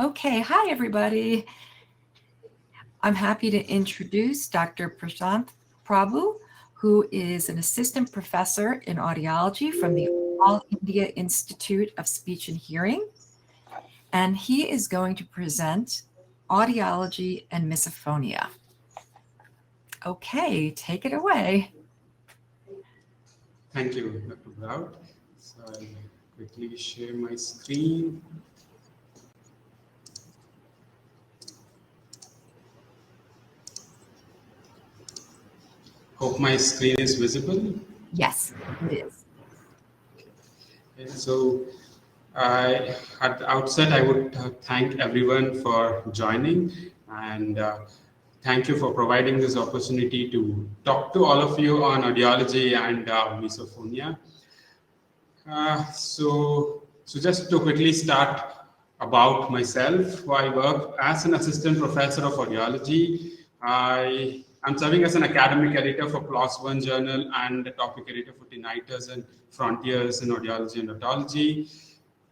Okay, hi everybody. I'm happy to introduce Dr. Prashanth Prabhu, who is an assistant professor in audiology from the All India Institute of Speech and Hearing. And he is going to present audiology and misophonia. Okay, take it away. Thank you, Dr. Brout. So I'll quickly share my screen. Hope my screen is visible. Yes, it is. Okay, so at the outset, I would thank everyone for joining and thank you for providing this opportunity to talk to all of you on audiology and misophonia. So just to quickly start about myself, I work as an assistant professor of audiology. I'm serving as an academic editor for PLOS ONE journal and a topic editor for Tinnitus and Frontiers in Audiology and Otology.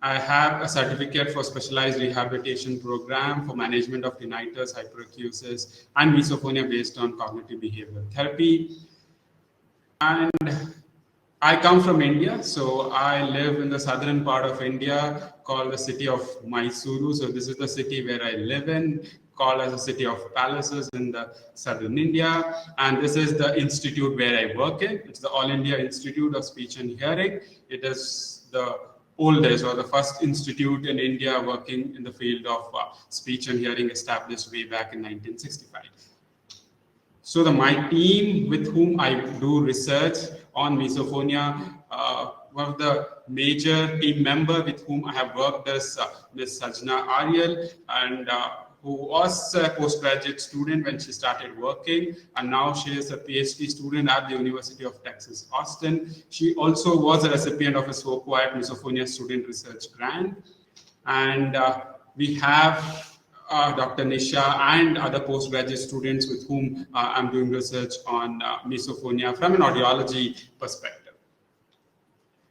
I have a certificate for specialized rehabilitation program for management of tinnitus, hyperacusis, and misophonia based on cognitive behavioral therapy. And I come from India, so I live in the southern part of India called the city of Mysuru. So this is the city where I live in, called as the city of palaces in the southern India. And this is the institute where I work in. It's the All India Institute of Speech and Hearing. It is the oldest or the first institute in India working in the field of speech and hearing, established way back in 1965. So my team with whom I do research on misophonia, one of the major team member with whom I have worked is Ms. Sajana Aryal, and who was a postgraduate student when she started working, and now she is a PhD student at the University of Texas, Austin. She also was a recipient of a soQuiet Misophonia Student Research Grant, and we have Dr. Nisha and other postgraduate students with whom I'm doing research on misophonia from an audiology perspective.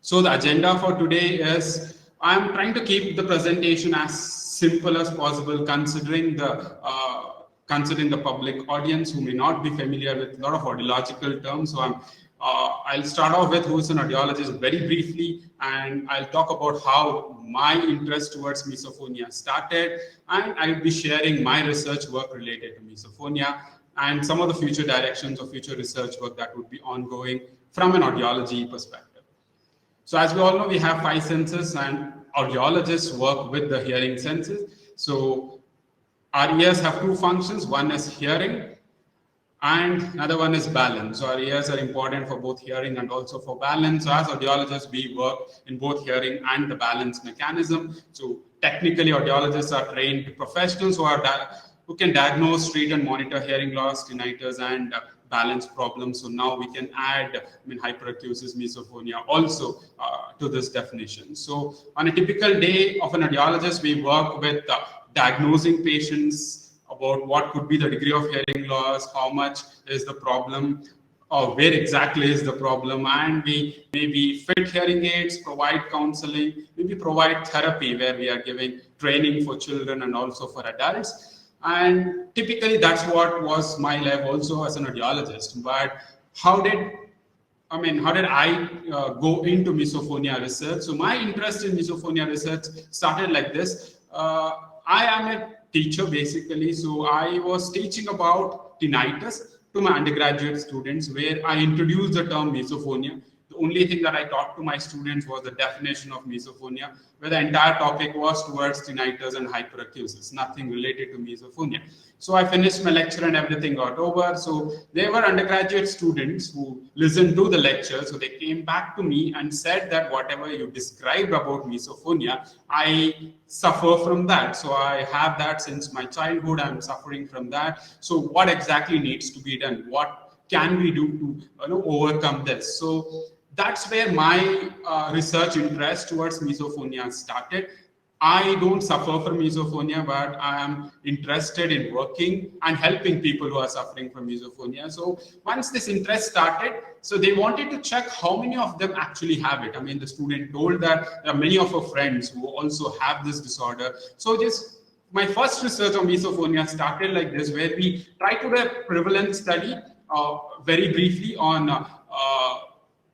So the agenda for today is I'm trying to keep the presentation as simple as possible, considering the public audience who may not be familiar with a lot of audiological terms. So I'll start off with who's an audiologist very briefly, and I'll talk about how my interest towards misophonia started, and I'll be sharing my research work related to misophonia and some of the future directions of future research work that would be ongoing from an audiology perspective. So as we all know, we have 5 senses, and audiologists work with the hearing senses. So our ears have 2 functions. One is hearing, and another one is balance. So our ears are important for both hearing and also for balance. So as audiologists, we work in both hearing and the balance mechanism. So technically, audiologists are trained professionals who can diagnose, treat, and monitor hearing loss, tinnitus, and balance problems. So now we can add hyperacusis, misophonia also to this definition. So on a typical day of an audiologist, we work with diagnosing patients about what could be the degree of hearing loss, how much is the problem, or where exactly is the problem, and we maybe fit hearing aids, provide counseling, maybe provide therapy where we are giving training for children and also for adults. And typically that's what was my lab also as an audiologist. But how did I go into misophonia research? So my interest in misophonia research started like this. I am a teacher basically, so I was teaching about tinnitus to my undergraduate students, where I introduced the term misophonia. The only thing that I taught to my students was the definition of misophonia, where the entire topic was towards tinnitus and hyperacusis, nothing related to misophonia. So I finished my lecture and everything got over. So there were undergraduate students who listened to the lecture. So they came back to me and said that whatever you described about misophonia, I suffer from that. So I have that since my childhood. I'm suffering from that. So what exactly needs to be done? What can we do to overcome this? So that's where my research interest towards misophonia started. I don't suffer from misophonia, but I am interested in working and helping people who are suffering from misophonia. So once this interest started, so they wanted to check how many of them actually have it. The student told that there are many of our friends who also have this disorder. So just my first research on misophonia started like this, where we tried to do a prevalent study very briefly on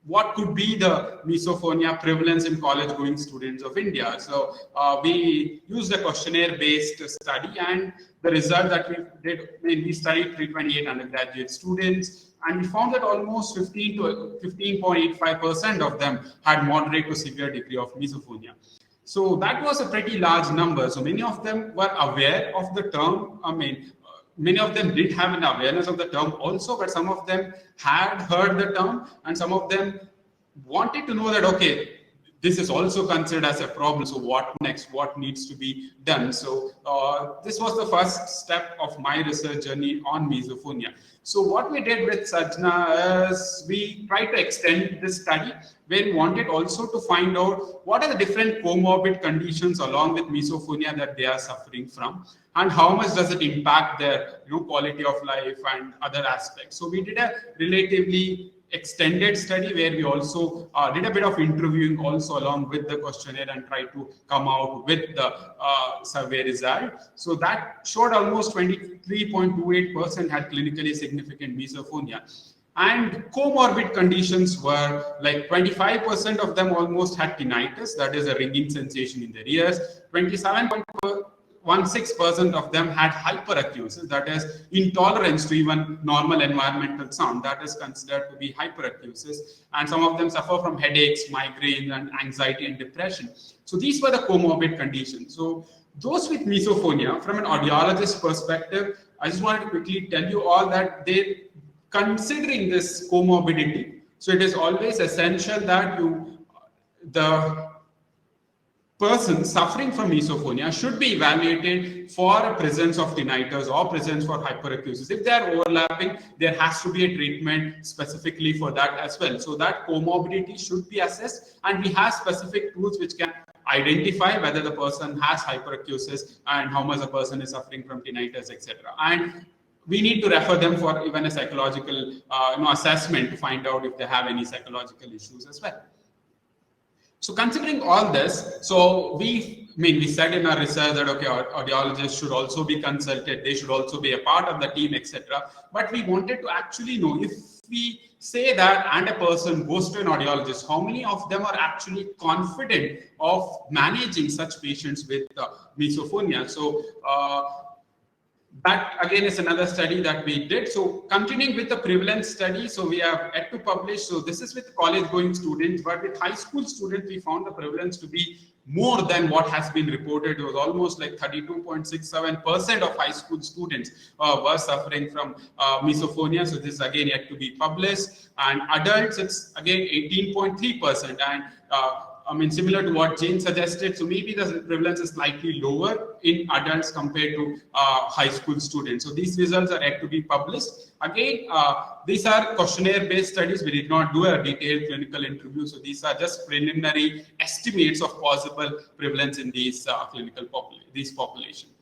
what could be the misophonia prevalence in college-going students of India. So we used a questionnaire-based study, and the result that we did, we studied 328 undergraduate students, and we found that almost 15 to 15.85% of them had moderate to severe degree of misophonia. So that was a pretty large number. So many of them were aware of the term. Many of them did have an awareness of the term also, but some of them had heard the term, and some of them wanted to know that, okay, this is also considered as a problem. So what next? What needs to be done? So this was the first step of my research journey on misophonia. So what we did with Sajana is we tried to extend this study, where we wanted also to find out what are the different comorbid conditions along with misophonia that they are suffering from, and how much does it impact their quality of life and other aspects. So we did a relatively extended study where we also did a bit of interviewing also along with the questionnaire and tried to come out with the survey result. So that showed almost 23.28% had clinically significant misophonia. And comorbid conditions were like 25% of them almost had tinnitus, that is a ringing sensation in their ears. 27.16% of them had hyperacusis, that is intolerance to even normal environmental sound, that is considered to be hyperacusis. And some of them suffer from headaches, migraine, and anxiety and depression. So these were the comorbid conditions. So those with misophonia, from an audiologist perspective, I just wanted to quickly tell you all that they considering this comorbidity, so it is always essential that the person suffering from misophonia should be evaluated for a presence of tinnitus or presence for hyperacusis. If they are overlapping, there has to be a treatment specifically for that as well. So that comorbidity should be assessed, and we have specific tools which can identify whether the person has hyperacusis and how much the person is suffering from tinnitus, etc. And we need to refer them for even a psychological assessment to find out if they have any psychological issues as well. So considering all this, so we said in our research that, okay, audiologists should also be consulted, they should also be a part of the team, etc. But we wanted to actually know, if we say that and a person goes to an audiologist, how many of them are actually confident of managing such patients with misophonia? So that again is another study that we did. So continuing with the prevalence study, so we have yet to publish. So this is with college going students, but with high school students, we found the prevalence to be more than what has been reported. It was almost like 32.67% of high school students were suffering from misophonia. So this is again yet to be published. And adults, it's again 18.3%. And similar to what Jane suggested, so maybe the prevalence is slightly lower in adults compared to high school students. So these results are yet to be published. Again, these are questionnaire-based studies. We did not do a detailed clinical interview. So these are just preliminary estimates of possible prevalence in these populations.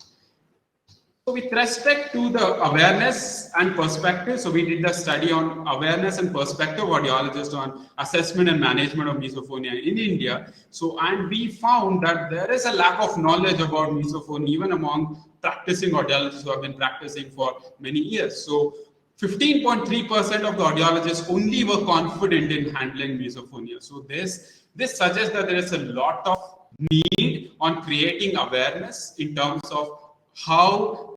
So with respect to the awareness and perspective, so we did the study on awareness and perspective of audiologists on assessment and management of misophonia in India. So, and we found that there is a lack of knowledge about misophonia even among practicing audiologists who have been practicing for many years. So 15.3% of the audiologists only were confident in handling misophonia. So this suggests that there is a lot of need on creating awareness in terms of how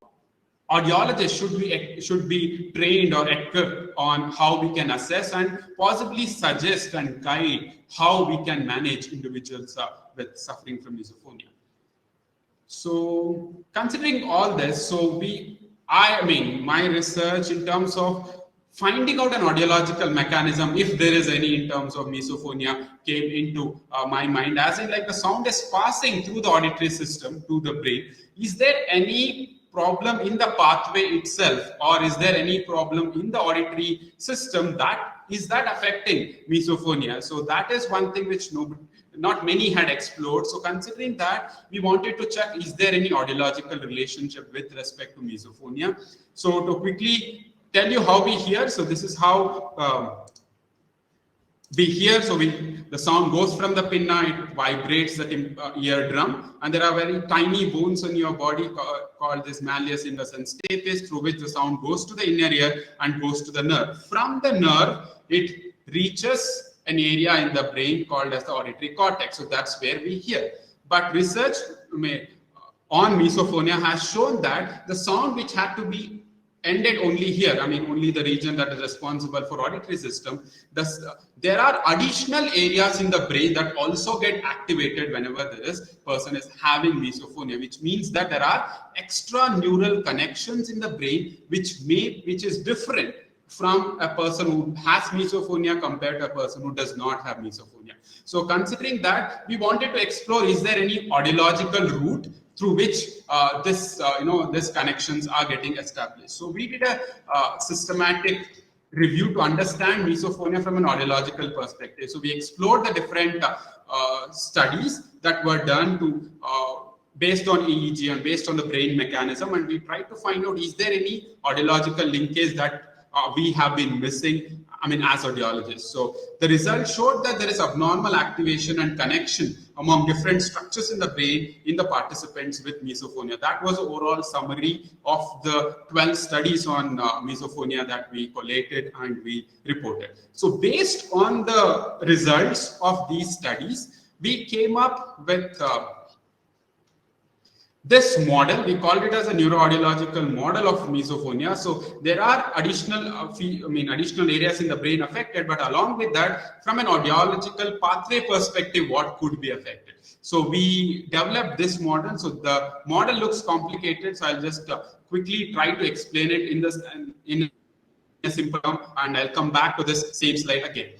audiologists should be trained or equipped on how we can assess and possibly suggest and guide how we can manage individuals with suffering from misophonia. So considering all this, so my research in terms of finding out an audiological mechanism, if there is any in terms of misophonia, came into my mind, as in like the sound is passing through the auditory system to the brain. Is there any problem in the pathway itself, or is there any problem in the auditory system that is affecting misophonia? So that is one thing which not many had explored. So considering that, we wanted to check, is there any audiological relationship with respect to misophonia? So to quickly tell you how we hear, so this is how we hear, so the sound goes from the pinna, it vibrates the eardrum, and there are very tiny bones in your body called this malleus indus and stapes, through which the sound goes to the inner ear and goes to the nerve. From the nerve, it reaches an area in the brain called as the auditory cortex. So that's where we hear. But research on misophonia has shown that the sound which had to be ended only here, I mean only the region that is responsible for auditory system, there are additional areas in the brain that also get activated whenever this person is having misophonia, which means that there are extra neural connections in the brain which is different from a person who has misophonia compared to a person who does not have misophonia. So considering that, we wanted to explore, is there any audiological route through which these connections are getting established. So we did a systematic review to understand misophonia from an audiological perspective. So we explored the different studies that were done to based on EEG and based on the brain mechanism, and we tried to find out, is there any audiological linkage that we have been missing, I mean, as audiologists. So the results showed that there is abnormal activation and connection among different structures in the brain in the participants with misophonia. That was the overall summary of the 12 studies on misophonia that we collated and we reported. So based on the results of these studies, we came up with this model. We called it as a neuroaudiological model of misophonia. So there are additional areas in the brain affected, but along with that, from an audiological pathway perspective, what could be affected? So we developed this model. So the model looks complicated, so I'll just quickly try to explain it in a simple term, and I'll come back to this same slide again.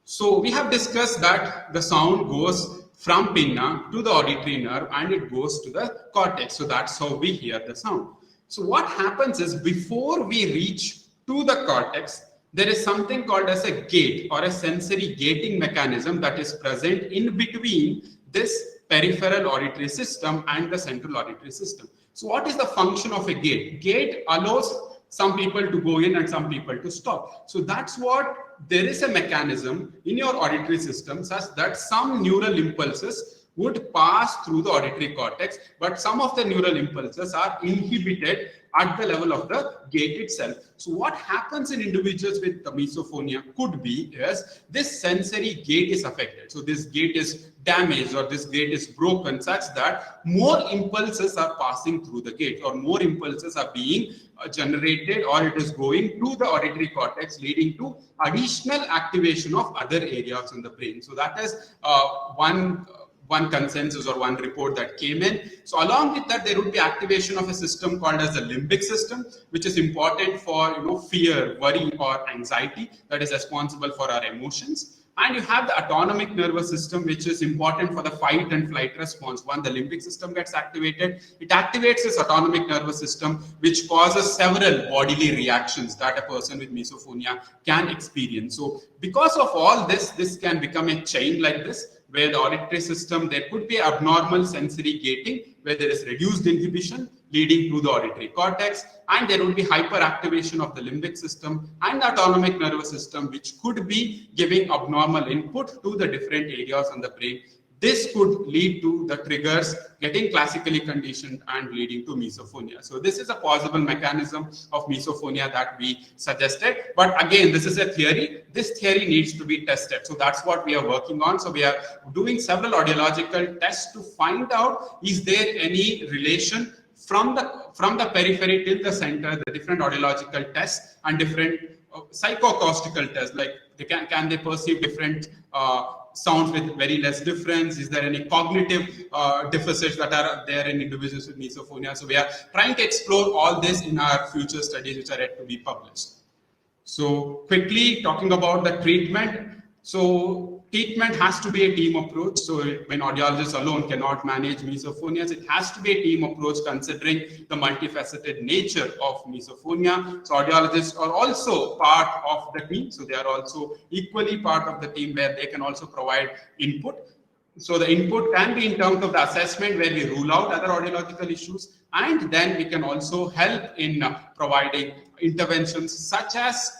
So we have discussed that the sound goes from pinna to the auditory nerve and it goes to the cortex. So that's how we hear the sound. So what happens is, before we reach to the cortex, there is something called as a gate or a sensory gating mechanism that is present in between this peripheral auditory system and the central auditory system. So what is the function of a gate? Gate allows some people to go in and some people to stop. So that's what, there is a mechanism in your auditory system such that some neural impulses would pass through the auditory cortex, but some of the neural impulses are inhibited at the level of the gate itself. So what happens in individuals with the misophonia could be is this sensory gate is affected. So this gate is damaged or this gate is broken such that more impulses are passing through the gate, or more impulses are being generated, or it is going to the auditory cortex, leading to additional activation of other areas in the brain. So that is one consensus or one report that came in. So along with that, there would be activation of a system called as the limbic system, which is important for fear, worry, or anxiety, that is responsible for our emotions. And you have the autonomic nervous system, which is important for the fight and flight response. When the limbic system gets activated, it activates this autonomic nervous system, which causes several bodily reactions that a person with misophonia can experience. So because of all this, this can become a chain like this, where the auditory system, there could be abnormal sensory gating, where there is reduced inhibition leading to the auditory cortex, and there will be hyperactivation of the limbic system and the autonomic nervous system, which could be giving abnormal input to the different areas on the brain. This could lead to the triggers getting classically conditioned and leading to misophonia. So this is a possible mechanism of misophonia that we suggested. But again, this is a theory. This theory needs to be tested. So that's what we are working on. So we are doing several audiological tests to find out, is there any relation from the periphery till the center, the different audiological tests and different psychoacoustical tests, like can they perceive different sounds with very less difference? Is there any cognitive deficits that are there in individuals with misophonia? So we are trying to explore all this in our future studies, which are yet to be published. So quickly talking about the treatment. So treatment has to be a team approach. So when audiologists alone cannot manage misophonias, it has to be a team approach considering the multifaceted nature of misophonia. So audiologists are also part of the team. So they are also equally part of the team, where they can also provide input. So the input can be in terms of the assessment, where we rule out other audiological issues, and then we can also help in providing interventions such as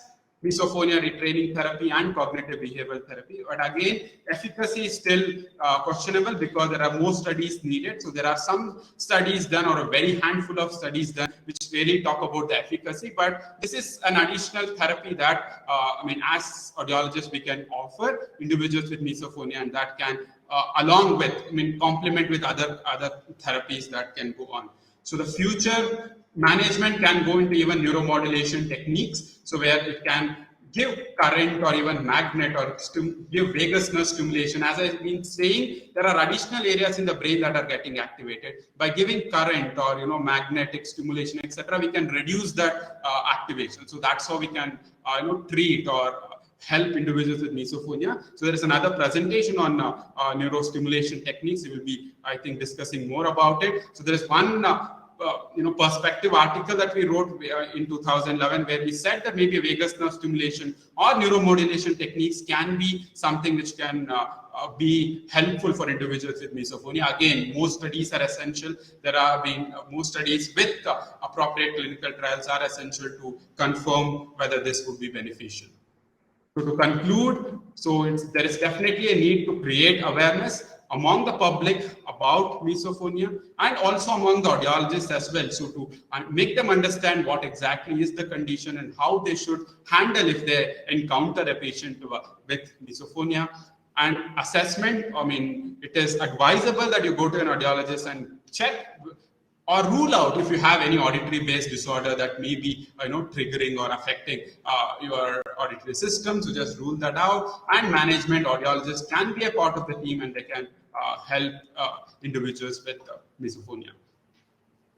misophonia retraining therapy and cognitive behavioral therapy. But again, efficacy is still questionable because there are more studies needed. So there are some studies done, or a very handful of studies done, which really talk about the efficacy. But this is an additional therapy that, as audiologists, we can offer individuals with misophonia, and that can, along with, complement with other therapies that can go on. So the future management can go into even neuromodulation techniques, so where it can give current or even magnet or give vagus nerve stimulation. As I've been saying, there are additional areas in the brain that are getting activated. By giving current or magnetic stimulation, etc., we can reduce that activation. So that's how we can treat or help individuals with misophonia. So there is another presentation on neurostimulation techniques. We will be, I think, discussing more about it. So there is one perspective article that we wrote in 2011, where we said that maybe vagus nerve stimulation or neuromodulation techniques can be something which can be helpful for individuals with misophonia. Again, most studies are essential. There are been most studies with appropriate clinical trials are essential to confirm whether this would be beneficial. So to conclude, there is definitely a need to create awareness among the public about misophonia, and also among the audiologists as well. So to make them understand what exactly is the condition and how they should handle if they encounter a patient with misophonia. And assessment, it is advisable that you go to an audiologist and check or rule out if you have any auditory based disorder that may be triggering or affecting your auditory system. So just rule that out. And management audiologists can be a part of the team, and they can help individuals with misophonia.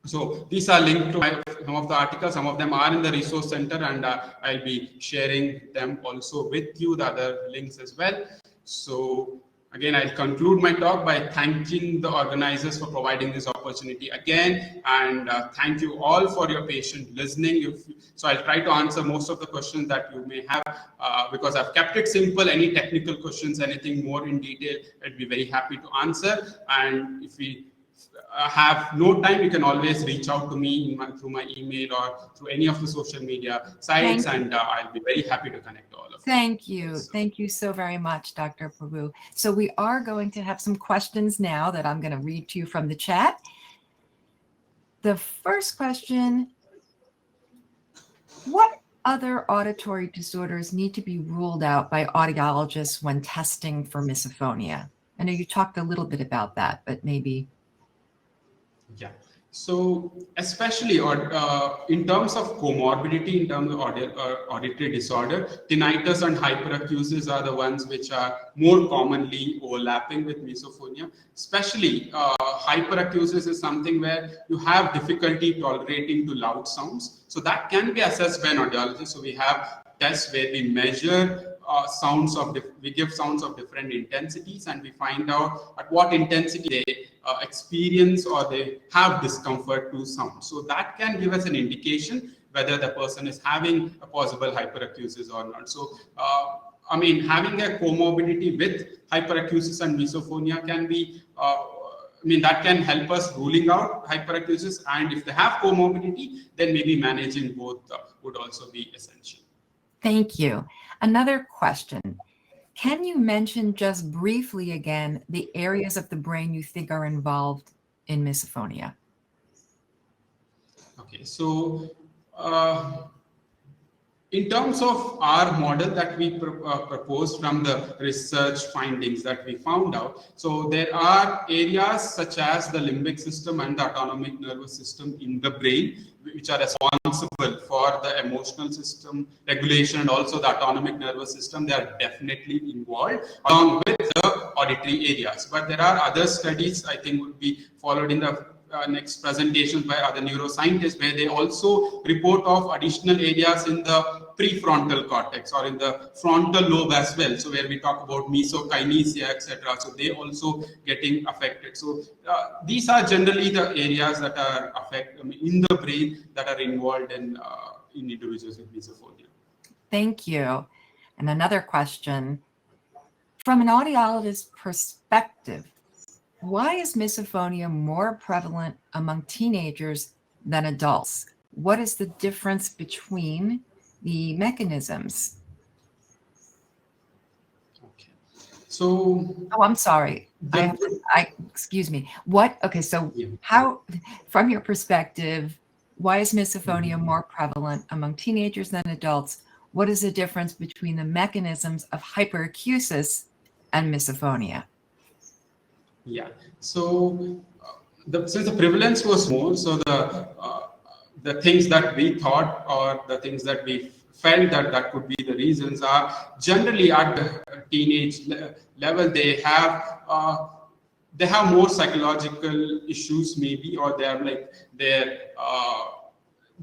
So these are linked to some of the articles. Some of them are in the resource center, and I'll be sharing them also with you, the other links as well. So again, I'll conclude my talk by thanking the organizers for providing this opportunity again, and thank you all for your patient listening. So I'll try to answer most of the questions that you may have, because I've kept it simple. Any technical questions, anything more in detail, I'd be very happy to answer. And if we have no time, you can always reach out to me through my email or through any of the social media sites, and I'll be very happy to connect all of you. Thank you. Thank you so very much, Dr. Prabhu. So we are going to have some questions now that I'm going to read to you from the chat. The first question: what other auditory disorders need to be ruled out by audiologists when testing for misophonia? I know you talked a little bit about that, but maybe. Yeah. So especially in terms of comorbidity, in terms of auditory disorder, tinnitus and hyperacusis are the ones which are more commonly overlapping with misophonia. Especially hyperacusis is something where you have difficulty tolerating to loud sounds. So that can be assessed by an audiologist. So we have tests where we measure we give sounds of different intensities, and we find out at what intensity they experience or they have discomfort to sound. So that can give us an indication whether the person is having a possible hyperacusis or not. So having a comorbidity with hyperacusis and misophonia can be that can help us ruling out hyperacusis, and if they have comorbidity, then maybe managing both would also be essential. Thank you. Another question: can you mention just briefly again the areas of the brain you think are involved in misophonia? Okay, so in terms of our model that we proposed from the research findings that we found out, so there are areas such as the limbic system and the autonomic nervous system in the brain, which are responsible for the emotional system regulation and also the autonomic nervous system. They are definitely involved along with the auditory areas. But there are other studies, I think, would be followed in the next presentations by other neuroscientists, where they also report of additional areas in the prefrontal cortex or in the frontal lobe as well. So where we talk about mesokinesia, etc. So they also getting affected. So these are generally the areas that are affected in the brain that are involved in individuals with misophonia. Thank you. And another question: from an audiologist's perspective, why is misophonia more prevalent among teenagers than adults? What is the difference between the mechanisms. Okay. So, Oh, I'm sorry. Excuse me. Okay, so yeah. how, from your perspective, why is misophonia more prevalent among teenagers than adults? What is the difference between the mechanisms of hyperacusis and misophonia? Yeah. So, since the prevalence was more, so the things that we thought or the things that we felt that could be the reasons are generally at the teenage level. They have more psychological issues maybe, or they are like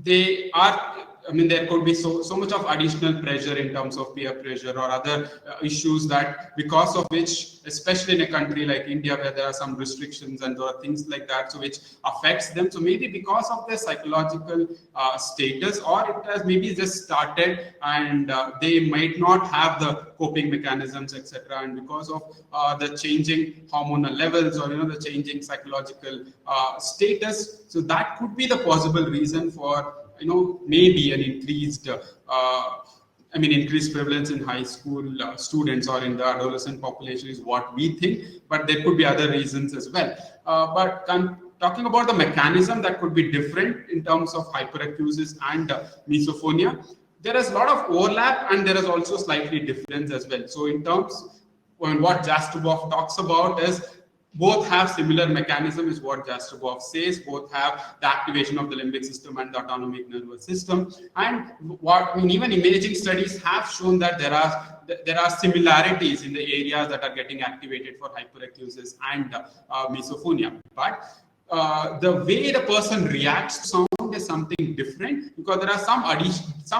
they are, I mean, there could be so much of additional pressure in terms of peer pressure or other issues, that because of which, especially in a country like India where there are some restrictions and there are things like that, so which affects them. So maybe because of their psychological status, or it has maybe just started and they might not have the coping mechanisms, etc. And because of the changing hormonal levels, or the changing psychological status, so that could be the possible reason for maybe an increased prevalence in high school students or in the adolescent population is what we think, but there could be other reasons as well. But talking about the mechanism that could be different in terms of hyperacusis and misophonia, there is a lot of overlap and there is also slightly difference as well. So in terms, when what Jastrabov talks about is both have similar mechanism, is what Jastrabov says. Both have the activation of the limbic system and the autonomic nervous system. And even imaging studies have shown that there are similarities in the areas that are getting activated for hyperacusis and misophonia. But the way the person reacts to sound is something different, because there are some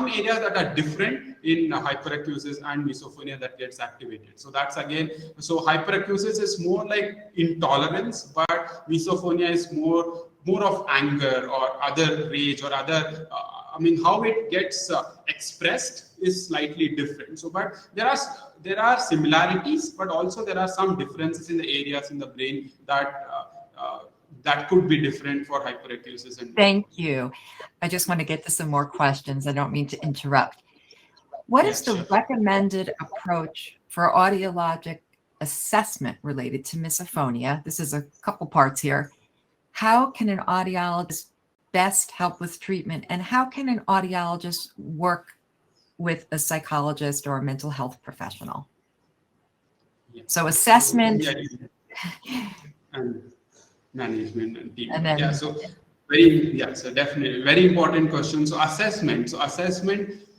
areas that are different in hyperacusis and misophonia that gets activated. So that's again, so hyperacusis is more like intolerance, but misophonia is more of anger or other rage or other how it gets expressed is slightly different. So but there are similarities, but also there are some differences in the areas in the brain that could be different for hyperacusis. And Thank you. I just want to get to some more questions. I don't mean to interrupt. What is the recommended approach for audiologic assessment related to misophonia? This is a couple parts here. How can an audiologist best help with treatment, and how can an audiologist work with a psychologist or a mental health professional? So assessment and management and team. And then, So definitely very important question. So assessment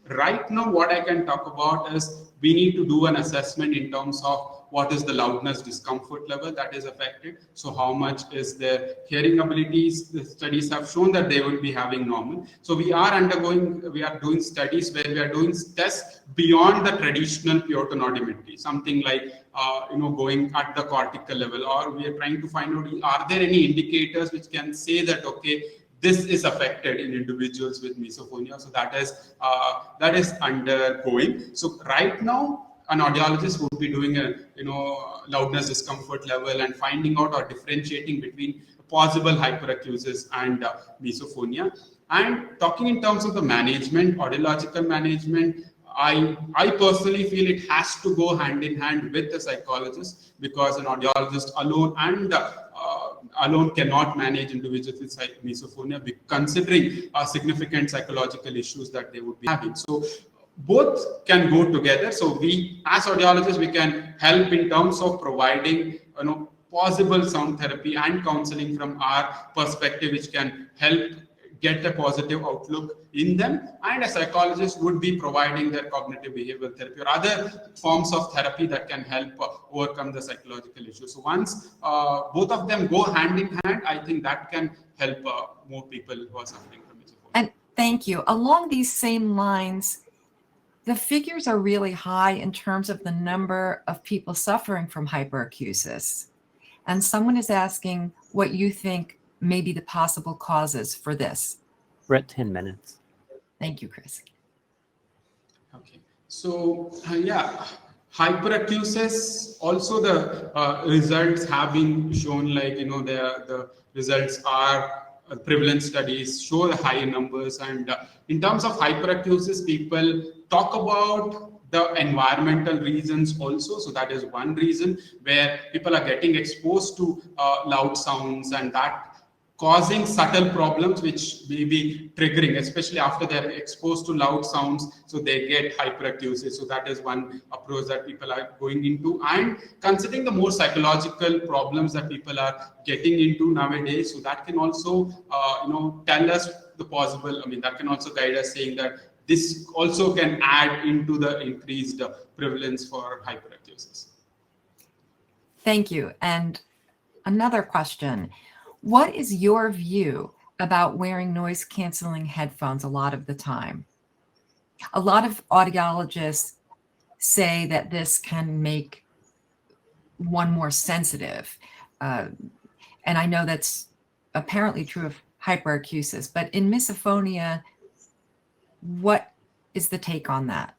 right now, what I can talk about is we need to do an assessment in terms of what is the loudness discomfort level that is affected. So how much is their hearing abilities? The studies have shown that they will be having normal. So we are doing studies where we are doing tests beyond the traditional pure tone audiometry, something like going at the cortical level, or we are trying to find out, are there any indicators which can say that, okay, this is affected in individuals with misophonia. So that is undergoing. So right now, an audiologist would be doing a loudness discomfort level and finding out or differentiating between possible hyperacusis and misophonia. And talking in terms of the management, audiological management, I personally feel it has to go hand in hand with the psychologist, because an audiologist alone cannot manage individuals with misophonia, considering significant psychological issues that they would be having. So both can go together. So we, as audiologists, we can help in terms of providing possible sound therapy and counseling from our perspective, which can help get a positive outlook in them, and a psychologist would be providing their cognitive behavioral therapy or other forms of therapy that can help overcome the psychological issues. So once both of them go hand in hand, I think that can help more people who are suffering from misophonia. And thank you. Along these same lines, the figures are really high in terms of the number of people suffering from hyperacusis. And someone is asking what you think may be the possible causes for this. We're at 10 minutes. Thank you, Chris. Okay. So, hyperacusis, also the results have been shown, like, the results are prevalence studies show the high numbers. And in terms of hyperacusis, people talk about the environmental reasons also. So that is one reason where people are getting exposed to loud sounds, and that causing subtle problems which may be triggering, especially after they're exposed to loud sounds, so they get hyperacusis. So that is one approach that people are going into. And considering the more psychological problems that people are getting into nowadays, so that can also tell us the possible, that can also guide us, saying that this also can add into the increased prevalence for hyperacusis. Thank you. And another question. What is your view about wearing noise canceling headphones a lot of the time? A lot of audiologists say that this can make one more sensitive. And I know that's apparently true of hyperacusis, but in misophonia, what is the take on that?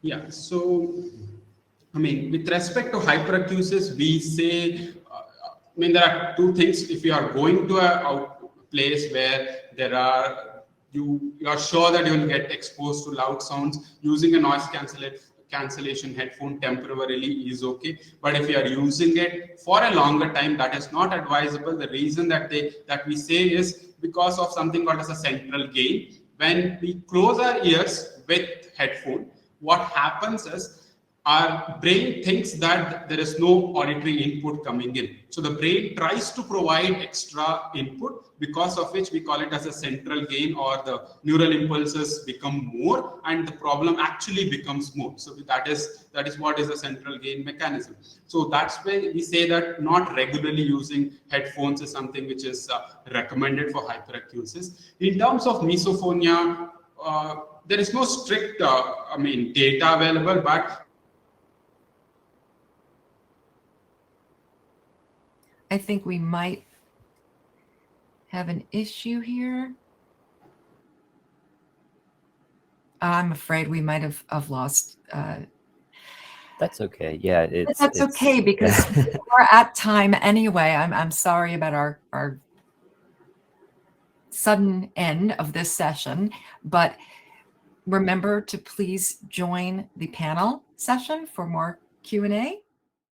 Yeah, so with respect to hyperacusis, we say, there are two things. If you are going to a place where you are sure that you will get exposed to loud sounds, using a noise cancellation headphone temporarily is okay. But if you are using it for a longer time, that is not advisable. The reason that we say is because of something called as a central gain. When we close our ears with headphone, what happens is our brain thinks that there is no auditory input coming in. So the brain tries to provide extra input, because of which we call it as a central gain, or the neural impulses become more and the problem actually becomes more. So that is what is a central gain mechanism. So that's why we say that not regularly using headphones is something which is recommended for hyperacusis. In terms of misophonia, there is no strict data available, but I think we might have an issue here. I'm afraid we might have lost. That's okay. Yeah, that's okay, because we're at time anyway. I'm sorry about our sudden end of this session, but remember to please join the panel session for more Q&A.